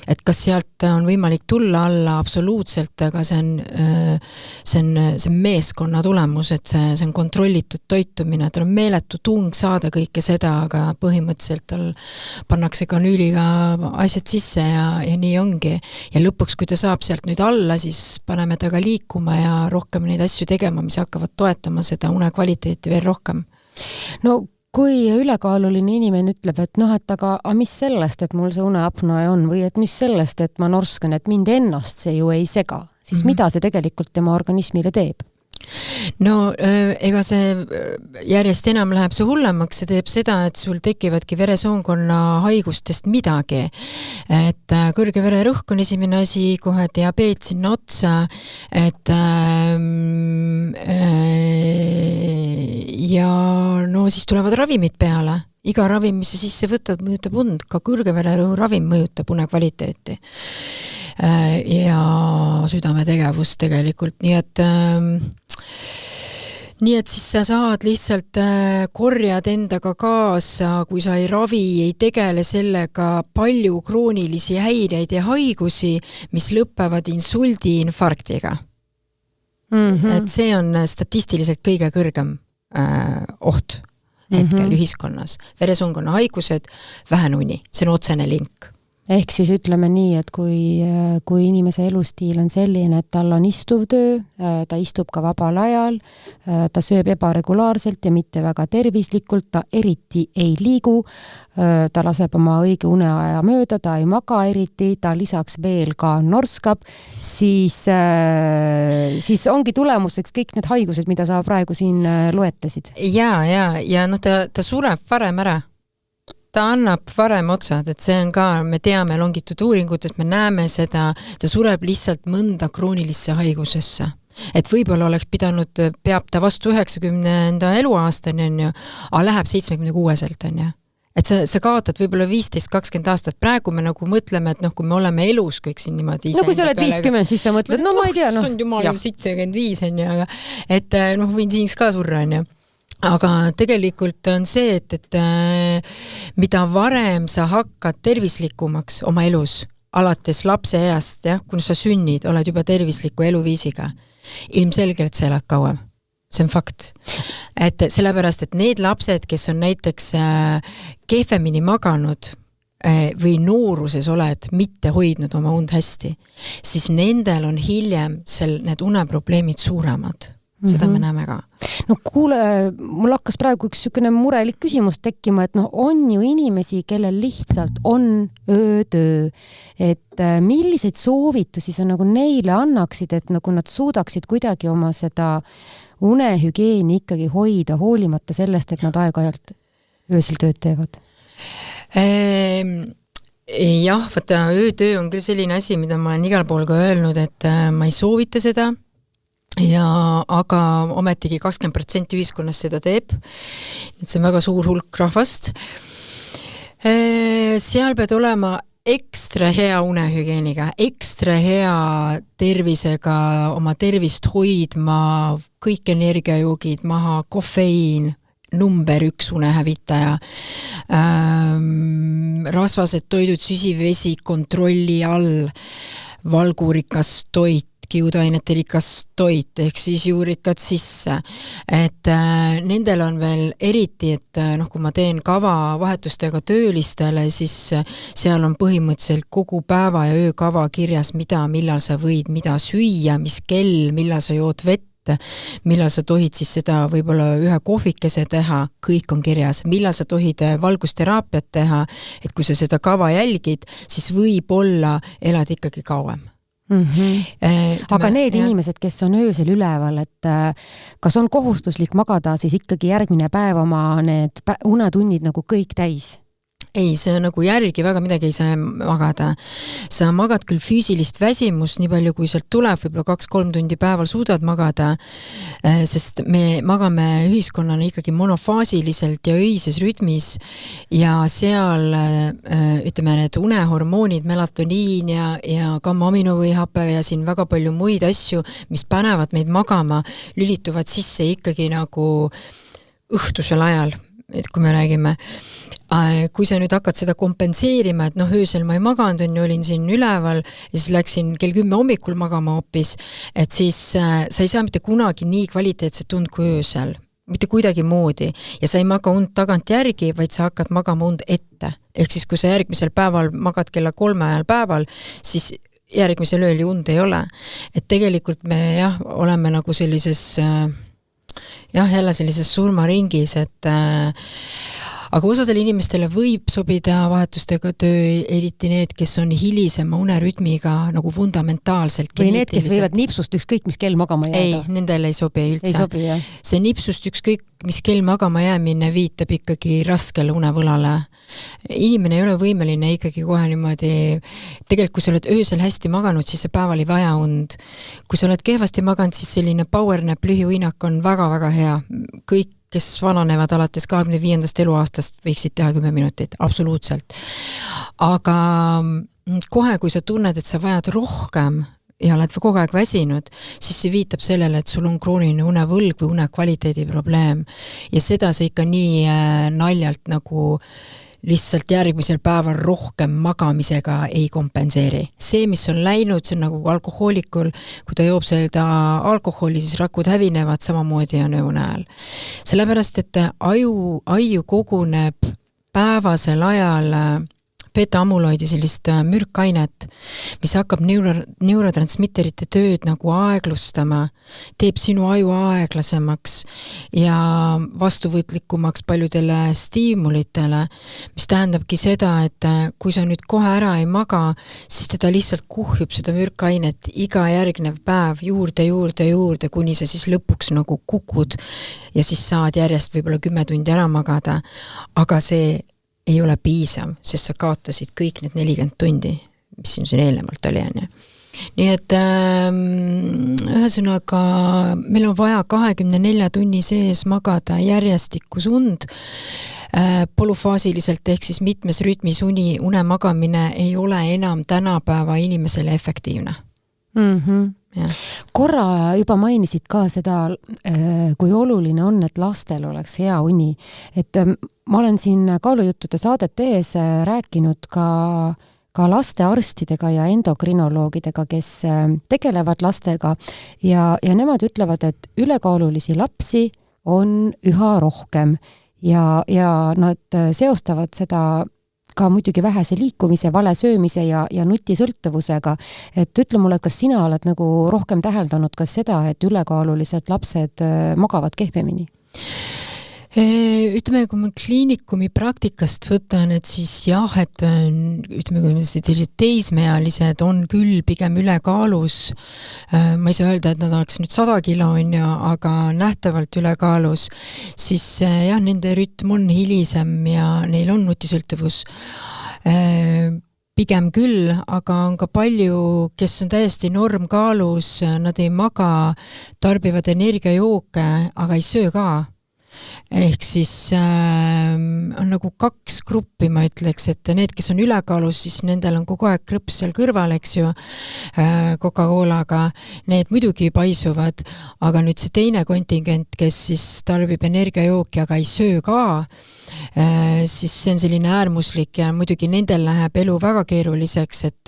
et kas sealt on võimalik tulla alla absoluutselt, aga see on meeskonna tulemus, et see on kontrollitud toitumine, tal on meeletu tung saada kõike seda, aga põhimõtteliselt tal pannakse kanüüliga asjad sisse ja nii ongi. Ja lõpuks, kui ta saab sealt nüüd alla, siis paneme taga liikuma ja rohkem neid asju tegema, mis hakkavad toetama seda une kvaliteeti veel rohkem. No kui ülekaaluline inimene ütleb, et et aga mis sellest, et mul see uneapnoe on või et mis sellest, et ma norskan, et mind ennast see ju ei sega, siis mida see tegelikult tema organismile teeb? No ega see järjest enam läheb see hullemaks, see teeb seda, et sul tekivadki veresoonkonna haigustest midagi. Et kõrge vererõhk on esimene asi, kohe diabeet sinna otsa, et ja no siis tulevad ravimid peale. Iga ravim, mis sa sisse võtad, mõjutab und, ka kõrge vererõhu ravim mõjutab une kvaliteeti. Ja südametegevust tegelikult, nii et siis sa saad lihtsalt korjad endaga kaasa, kui sa ei ravi, ei tegele sellega palju kroonilisi häireid ja haigusi, mis lõpevad insuldi, infarktiga. Et see on statistiliselt kõige kõrgem oht hetkel ühiskonnas. Veresoonkonna haigused, vähenuni, see on otsene link. Ehk siis ütleme nii, et kui inimese elustiil on selline, et tal on istuv töö, ta istub ka vabal ajal, ta sööb ebaregulaarselt ja mitte väga tervislikult, ta eriti ei liigu, ta laseb oma õige uneaja mööda, ta ei maga eriti, ta lisaks veel ka norskab, siis ongi tulemuseks kõik need haigused, mida sa praegu siin loetlesid. Ja no ta sureb varem ära. Ta annab varem otsad, et see on ka, me teame longituuduuringutes, me näeme seda, ta sureb lihtsalt mõnda kroonilisse haigusesse. Et võib-olla oleks peab ta vastu 90. eluaastani, aga läheb 76-selt, Et sa kaotad võib-olla 15-20 aastat. Praegu me nagu mõtleme, et kui me oleme elus kõik siin niimoodi no kui sa oled 50, siis sa mõtled, ma ei tea. See on jumal 75, aga et võin siin ka surra, Aga tegelikult on see, et mida varem sa hakkad tervislikumaks oma elus, alates lapse east, kui sa sünnid, oled juba tervisliku eluviisiga, ilmselgelt sa elad kauem. See on fakt. Et sellepärast, et need lapsed, kes on näiteks kehvemini maganud või nooruses oled mitte hoidnud oma und hästi, siis nendel on hiljem need uneprobleemid suuremad. Seda me näeme ka. No kuule, mul hakkas praegu üks sükene murelik küsimus tekkima, et on ju inimesi, kellel lihtsalt on öötöö, et milliseid soovitusi sa nagu neile annaksid, et nagu nad suudaksid kuidagi oma seda unehügieeni ikkagi hoida, hoolimata sellest, et nad aeg-ajalt öösel tööd teevad? Jah, vaata, öötöö on küll selline asi, mida ma olen igal pool ka öelnud, et ma ei soovita seda, aga ometigi 20% ühiskonnast seda teeb. Et see on väga suur hulk rahvast. Seal pead olema ekstra hea unehügeeniga, ekstra hea tervisega, oma tervist hoidma, kõik energiajoogid maha, kofeiin, number 1 unehävitaja, rasvased toidud, süsivesi kontrolli all, valgurikas toit, kiudainete rikas toit, ehk siis juurikad sisse. Et nendel on veel eriti, et kui ma teen kava vahetustega töölistele, siis seal on põhimõtteliselt kogu päeva ja öökava kirjas, millal sa võid, mida süüa, mis kell, millal sa jood vett, millal sa tohid siis seda võib-olla ühe kohvikese teha, kõik on kirjas, millal sa tohid valgusteraapiat teha, et kui sa seda kava jälgid, siis võib-olla elad ikkagi kauem. Aga need inimesed, kes on öösel üleval, et kas on kohustuslik magada siis ikkagi järgmine päev oma need unetunnid nagu kõik täis? Ei, see nagu järgi väga midagi ei saa magada. Sa magad küll füüsilist väsimust, nii palju kui sealt tuleb, võib-olla 2-3 tundi päeval suudad magada, sest me magame ühiskonnana ikkagi monofaasiliselt ja öises rütmis ja seal, ütleme, need unehormoonid, melatoniin ja gamma-aminovõihape ja siin väga palju muid asju, mis panevad meid magama, lülituvad sisse ikkagi nagu õhtusel ajal, et kui me räägime, kui sa nüüd hakkad seda kompenseerima, et öösel ma ei maganud, olin siin üleval ja siis läksin kell 10 hommikul magama hoopis, et siis sa ei saa mitte kunagi nii kvaliteetset und kui öösel, mitte kuidagi moodi ja sa ei maga und tagant järgi, vaid sa hakkad magama und ette. Ehk siis, kui sa järgmisel päeval magad kella 3 ajal päeval, siis järgmisel ööl ju und ei ole. Et tegelikult me oleme nagu sellises jälle sellises surmaringis, et aga osadele inimestele võib sobida vahetustega töö, eriti need, kes on hilisema unerütmiga nagu fundamentaalselt. Või need, kes võivad nipsust ükskõik mis kell magama jääda. Ei, nendel ei sobi üldse. Ei sobi, jah. See nipsust ükskõik mis kell magama jäämine viitab ikkagi raskele unevõlale. Inimene ei ole võimeline ikkagi kohe niimoodi, tegelikult kui sa oled öösel hästi maganud, siis see päeval ei vaja und. Kui sa oled kehvasti maganud, siis selline powernap, lühiuinak on väga-väga hea. Kõik kes vananevad alates 25. eluaastast, võiksid teha 10 minutit, absoluutselt. Aga kohe, kui sa tunned, et sa vajad rohkem ja oled kogu aeg väsinud, siis see viitab sellele, et sul on krooniline unevõlg või unekvaliteedi probleem. Ja seda sa ikka nii naljalt nagu lihtsalt järgmisel päeval rohkem magamisega ei kompenseeri. See, mis on läinud, see on nagu alkohoolikul, kui ta joob seda alkoholi, siis rakud hävinevad, samamoodi on õunääl. Sellepärast, et aju koguneb päevasel ajal beta-amuloidi sellist mürkainet, mis hakkab neurotransmitterite tööd nagu aeglustama, teeb sinu aju aeglasemaks ja vastuvõtlikumaks paljudele stiimulitele, mis tähendabki seda, et kui sa nüüd kohe ära ei maga, siis teda lihtsalt kuhjub seda mürkainet iga järgnev päev juurde, kuni sa siis lõpuks nagu kukud ja siis saad järjest võib-olla 10 tundi ära magada, aga see ei ole piisav, sest sa kaotasid kõik need 40 tundi, mis siin eelnevalt oli. Nii et ühesõnaga meil on vaja 24 tunni sees magada järjestikus und, polüfaasiliselt ehk siis mitmes rütmis unemagamine ei ole enam tänapäeva inimesele efektiivne. Ja. Korra juba mainisid ka seda, kui oluline on, et lastel oleks hea uni. Et ma olen siin kaalujuttude saadet tees rääkinud ka lastearstidega ja endokrinoloogidega, kes tegelevad lastega ja nemad ütlevad, et ülekaalulisi lapsi on üha rohkem ja nad seostavad seda ka muidugi vähese liikumise, vale söömise ja nutisõltuvusega. Et ütle mulle, kas sina oled nagu rohkem täheldanud ka seda, et ülekaalulised lapsed magavad kehvemini? Ütleme, kui ma kliinikumi praktikast võtan, et siis jah, et ütleme, kui sellised teismealised on küll pigem ülekaalus, ma ei saa öelda, et nad oleks nüüd 100 kilo aga nähtavalt ülekaalus, siis jah, nende rütm on hilisem ja neil on nutisõltuvus. Pigem küll, aga on ka palju, kes on täiesti normkaalus, nad ei maga, tarbivad energiajooke, aga ei söö ka. Ehk siis on nagu 2 gruppi, ma ütleks, et need, kes on ülekaalus, siis nendel on kogu aeg krõps seal kõrval, eks ju, Coca-Colaga, need muidugi paisuvad, aga nüüd see teine kontingent, kes siis tarbib energiajooki, aga ei söö ka, siis see on selline äärmuslik ja muidugi nendel läheb elu väga keeruliseks, et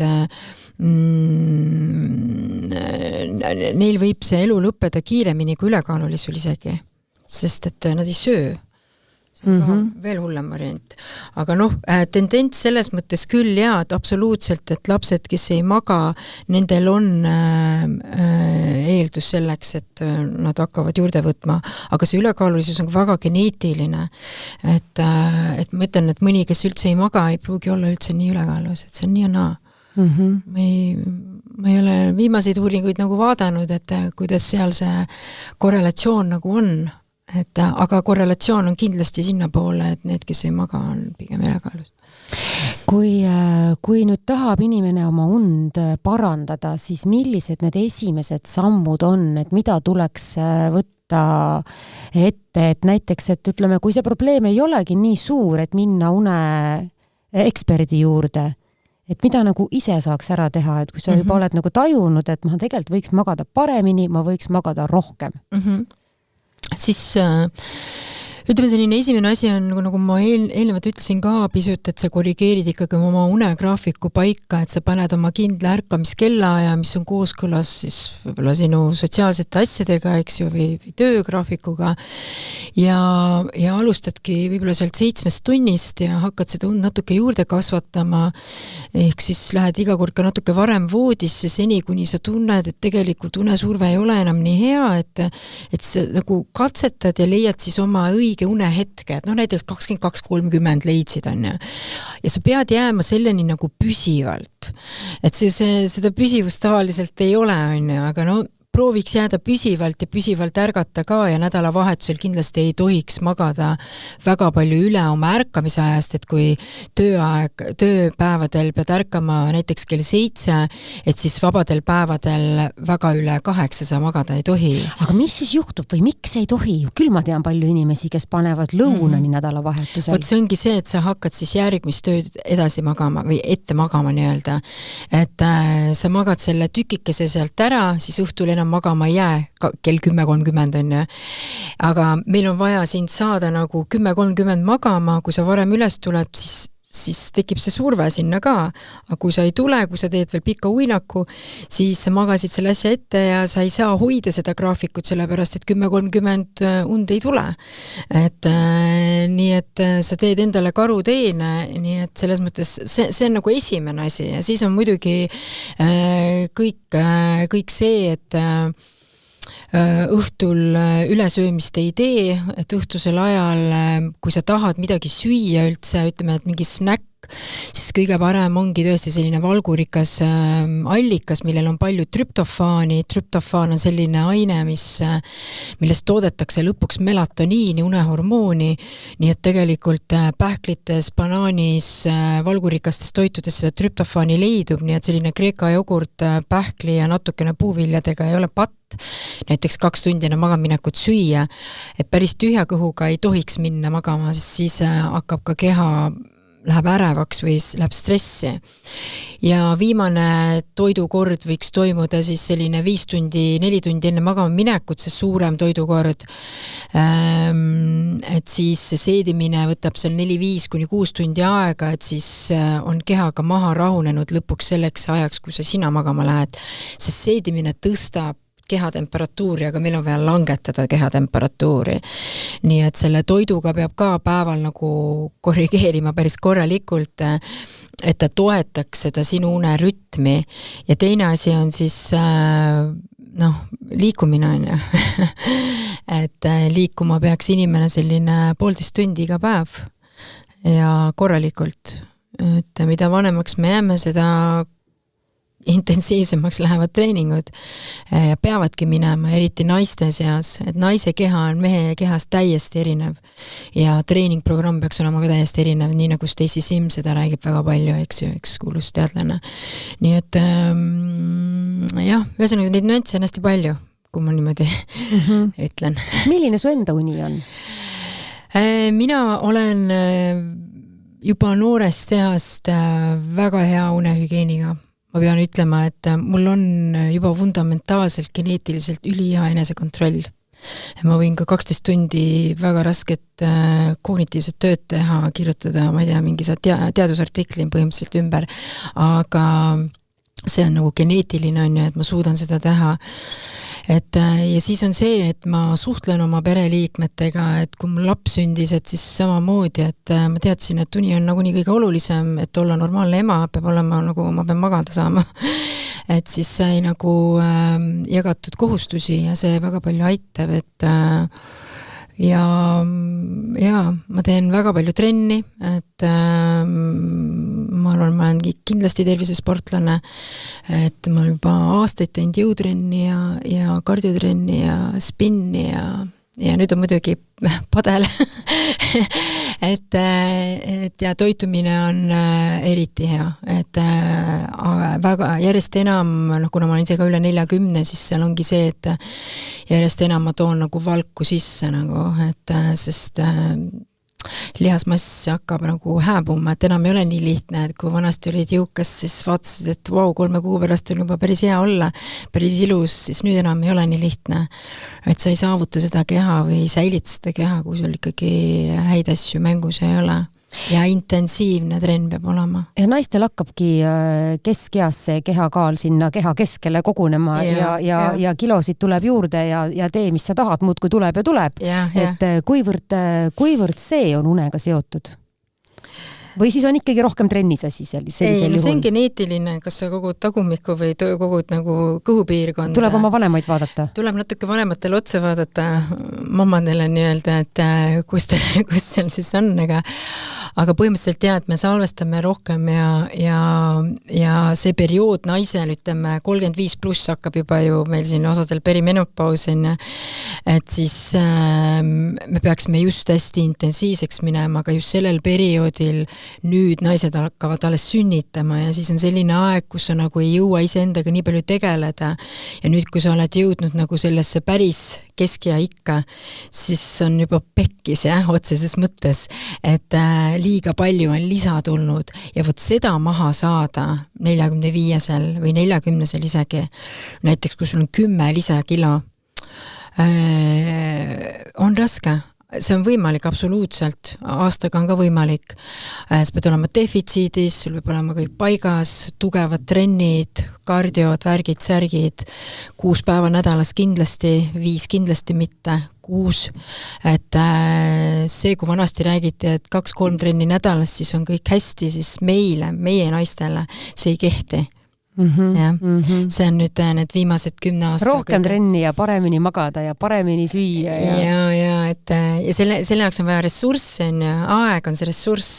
neil võib see elu lõppeda kiiremini kui ülekaalulisul isegi. Sest et nad ei söö. See on veel hullem variant. Aga tendents selles mõttes küll et absoluutselt, et lapsed, kes ei maga, nendel on eeldus selleks, et nad hakkavad juurde võtma. Aga see ülekaalulisus on väga geneetiline. Et ma ütlen, et mõni, kes üldse ei maga, ei pruugi olla üldse nii ülekaalus, et see on nii ja naa. Ma ei ole viimaseid uuringuid nagu vaadanud, et kuidas seal see korrelatsioon nagu on. Aga korrelatsioon on kindlasti sinna poole, et need, kes ei maga, on pigem ülekaalus. Kui nüüd tahab inimene oma und parandada, siis millised need esimesed sammud on, et mida tuleks võtta ette, et näiteks, et ütleme, kui see probleem ei olegi nii suur, et minna une eksperdi juurde, et mida nagu ise saaks ära teha, et kui sa juba oled nagu tajunud, et ma tegelikult võiks magada paremini, ma võiks magada rohkem. Siis Ütleme, selline esimene asi on, nagu ma eelnevalt ütlesin ka pisut, et sa korrigeerid ikkagi oma unegraafiku paika, et sa paned oma kindla ärkamiskella, mis on kooskõlas siis võib-olla sinu sotsiaalsete asjadega, eks ju, või töögraafikuga ja alustadki võib-olla sealt 7 tunnist ja hakkad seda natuke juurde kasvatama, ehk siis lähed iga kord ka natuke varem voodisse seni, kuni sa tunned, et tegelikult unesurve ei ole enam nii hea, et sa nagu katsetad ja leiad siis oma õige unehetke, et näiteks 22-30 leidsid, on ju. Ja sa pead jääma selleni nagu püsivalt. Et seda püsivust tavaliselt ei ole, on ju, aga prooviks jääda püsivalt ja püsivalt ärgata ka ja nädalavahetusel kindlasti ei tohiks magada väga palju üle oma ärkamise ajast, et kui tööpäevadel pead ärkama näiteks kell 7, et siis vabadel päevadel väga üle 8 sa magada ei tohi. Aga mis siis juhtub või miks ei tohi? Küll ma tean palju inimesi, kes panevad lõunani nädalavahetusel. Vot see ongi see, et sa hakkad siis järgmist tööd edasi magama või ette magama nii-öelda. Et sa magad selle tükikese sealt ära, siis õhtul enam magama ei jää, kell 10.30 on ju. Aga meil on vaja sind saada nagu 10.30 magama, kui sa varem üles tuleb, siis tekib see surve sinna ka. Aga kui sa ei tule, kui sa teed veel pika uinaku, siis sa magasid selle asja ette ja sa ei saa hoida seda graafikut, sellepärast et 10.30 und ei tule. Nii et sa teed endale karuteene, nii et selles mõttes see on nagu esimene asi ja siis on muidugi kõik see, et õhtul ülesöömist ei tee, et õhtusel ajal, kui sa tahad midagi süüa üldse, ütleme, et mingi snäkk, siis kõige parem ongi tõesti selline valgurikas allikas, millel on palju trüptofaani. Trüptofaan on selline aine, millest toodetakse lõpuks melatoniini, unehormooni, nii et tegelikult pähklites, banaanis, valgurikastes toitudes seda trüptofaani leidub, nii et selline kreeka jogurt, pähkli ja natukene puuviljadega ei ole patt, näiteks 2 tundi enne magaminekut süüa, et päris tühja kõhuga ei tohiks minna magama, siis hakkab ka keha läheb ärevaks või läheb stressi. Ja viimane toidukord võiks toimuda siis selline 5 tundi, 4 tundi enne magama minekut, see suurem toidukord. Et siis see seedimine võtab seal 4-5 kuni 6 tundi aega, et siis on kehaga maha rahunenud lõpuks selleks ajaks, kui sa sina magama lähed. Sest seedimine tõstab kehatemperatuuri, aga meil on vaja langetada kehatemperatuuri. Nii et selle toiduga peab ka päeval nagu korrigeerima päris korralikult, et ta toetaks seda sinu unerütmi. Ja teine asi on siis liikumine on ju. Et liikuma peaks inimene selline 1,5 tundi iga päev ja korralikult. Et mida vanemaks me jääme, seda intensiivsemaks lähevad treeningud ja peavadki minema, eriti naiste seas, et naise keha on mehe kehast täiesti erinev ja treeningprogramm peaks olema ka täiesti erinev, nii nagu Stacy Sims seda räägib väga palju, eks ju, üks kuulus teadlane. Nii et ühesõnaga neid nüansse on hästi palju, kui ma niimoodi ütlen. Milline su enda uni on? Mina olen juba noorest east väga hea unehügeeniga. Ma pean ütlema, et mul on juba fundamentaalselt, geneetiliselt ülihea enesekontroll. Ma võin ka 12 tundi väga rasket kognitiivset tööd teha, kirjutada, ma ei tea, mingi teadusartikli põhimõtteliselt ümber, aga see on nagu geneetiline, on ju, et ma suudan seda teha. Ja siis on see, et ma suhtlen oma pereliikmetega, et kui mul laps sündis, et siis samamoodi, et ma teadsin, et uni on nagu nii kõige olulisem, et olla normaalne ema, peab olema nagu, ma pean magada saama. Et siis sai nagu jagatud kohustusi ja see väga palju aitab, et ja ma teen väga palju trenni, et ma arvan, ma olen kindlasti tervisesportlane, et ma olen juba aastaid teinud jõutrenni ja kardiotrenni ja spinni ja nüüd on muidugi padel. et ja toitumine on eriti hea, et väga järjest enam, kuna ma olen ise ka üle 40, siis seal ongi see, et järjest enam ma toon nagu valku sisse nagu, et sest lihasmass hakkab nagu hääbuma, et enam ei ole nii lihtne, et kui vanasti olid jõukas, siis vaatasid, et 3 kuu pärast on juba päris hea olla, päris ilus, siis nüüd enam ei ole nii lihtne. Et sa ei saavuta seda keha või säilita seda keha, kui sul ikkagi häid asju mängus ei ole. Ja intensiivne trenn peab olema. Ja naistel hakkabki keskeas see kehakaal sinna keha keskele kogunema ja kilosid tuleb juurde ja tee, mis sa tahad, muud kui tuleb ja tuleb. Et kuivõrd see on unega seotud? Või siis on ikkagi rohkem trennis asi sellisel juhul? See on geneetiline, kas sa kogud tagumikku või kogud nagu kõhupiirkonda. Tuleb oma vanemaid vaadata? Tuleb natuke vanematele otse vaadata, mammadele nii-öelda, et kus seal siis on, aga põhimõtteliselt et me salvestame rohkem ja see periood naisel, ütleme 35 pluss hakkab juba ju meil siin osadel perimenopaus, et siis me peaksime just hästi intensiivseks minema, aga just sellel perioodil nüüd naised hakkavad alles sünnitama ja siis on selline aeg, kus sa nagu ei jõua iseendaga nii palju tegeleda ja nüüd, kui sa oled jõudnud nagu sellesse päris keskea ikka, siis on juba pekkis otseses mõttes, et liiga palju on lisa tulnud ja võt seda maha saada 45-sel või 40-sel isegi, näiteks kui sul on 10 lisakilo, on raske. See on võimalik absoluutselt, aastaga on ka võimalik. Sa pead olema defitsiidis, sul peab olema kõik paigas, tugevad trennid, kardiod, värgid, särgid, 6 päeva nädalas kindlasti, 5 kindlasti mitte, 6. Et see, kui vanasti räägiti, et 2-3 trenni nädalas, siis on kõik hästi, siis meile, meie naistele, see ei kehti. See on nüüd need viimased 10 aastat. Rohkem trenni ja paremini magada ja paremini süüa. Ja selle jaoks on vaja ressurssi, aeg on see ressurss,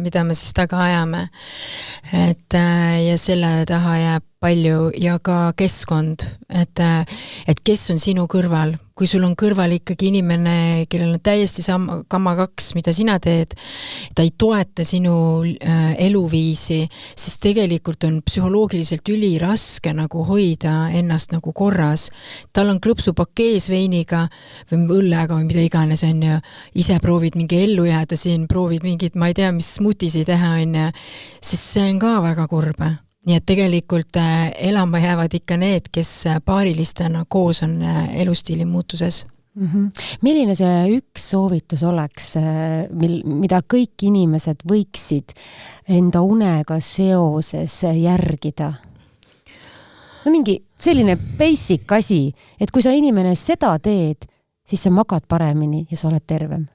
mida me siis taga ajame. Ja selle taha jääb palju ja ka keskkond, et kes on sinu kõrval. Kui sul on kõrval ikkagi inimene, kellel on täiesti gamma 2, mida sina teed, ta ei toeta sinu eluviisi, siis tegelikult on psühholoogiliselt üliraske nagu hoida ennast nagu korras. Tal on krõpsupakees veiniga või õllega või mida iganes on ja ise proovid mingi ellu jääda siin, proovid mingid, ma ei tea, mis smutisi teha on ja siis see on ka väga kurbe. Nii et tegelikult elama jäävad ikka need, kes paarilistena koos on elustiili muutuses. Milline see üks soovitus oleks, mida kõik inimesed võiksid enda unega seoses järgida? No mingi selline basic asi, et kui sa inimene seda teed, siis sa magad paremini ja sa oled tervem.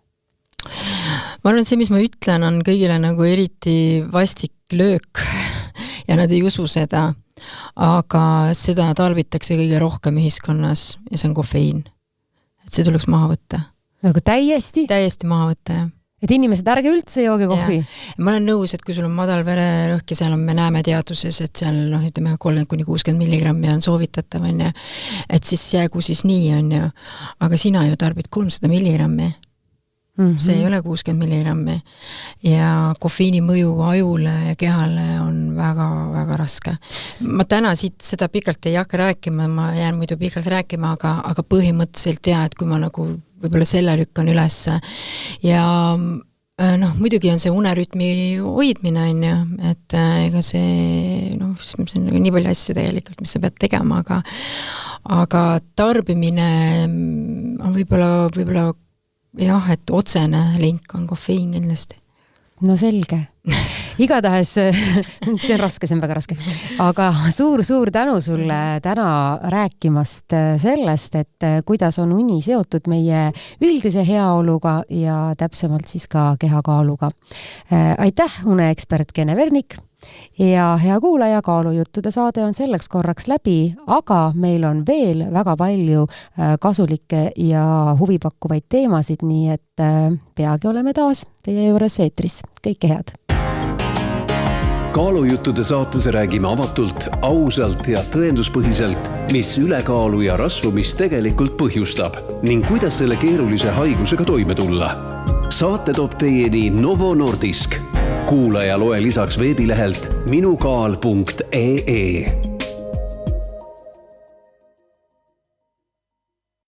Ma arvan, et see, mis ma ütlen, on kõigile nagu eriti vastik löök ja nad ei usu seda, aga seda tarvitakse kõige rohkem ühiskonnas ja see on kofeiin. Et see tuleks maha võtta. Nagu täiesti? Täiesti maha võtta, jah. Et inimesed ärge üldse jooge kohvi? Ma olen nõus, et kui sul on madal vererõhk ja seal on, me näeme teaduses, et seal ütleme 30-60 milligrammi on soovitatav, on ja, et siis jäägu siis nii on ja, aga sina ju tarbid 300 milligrammi. See ei ole 60 milligrammi ja kofeiini mõju ajule ja kehale on väga-väga raske. Ma täna siit seda pikalt ei hakka rääkima, ma jään muidu pikalt rääkima, aga põhimõtteliselt et kui ma nagu võib-olla selle lükkan üles ja muidugi on see unerütmi hoidmine on ju, et ega see see on nii palju asju tegelikult, mis sa pead tegema, aga tarbimine on võib-olla jah, et otsene link on kofeiin kindlasti. No selge. Igatahes, see on raske, see on väga raske. Aga suur tänu sulle täna rääkimast sellest, et kuidas on uni seotud meie üldise heaoluga ja täpsemalt siis ka kehakaaluga. Aitäh, uneekspert Kene Vernik! Ja hea kuulaja, Kaalujuttude saade on selleks korraks läbi, aga meil on veel väga palju kasulikke ja huvipakkuvaid teemasid, nii et peagi oleme taas teie juures eetris. Kõike head! Kaalujuttude saates räägime avatult, ausalt ja tõenduspõhiselt, mis ülekaalu ja rasvumist tegelikult põhjustab ning kuidas selle keerulise haigusega toime tulla. Saate toob teieni Novo Nordisk. Kuula ja loe lisaks veebilehelt minukaal.ee.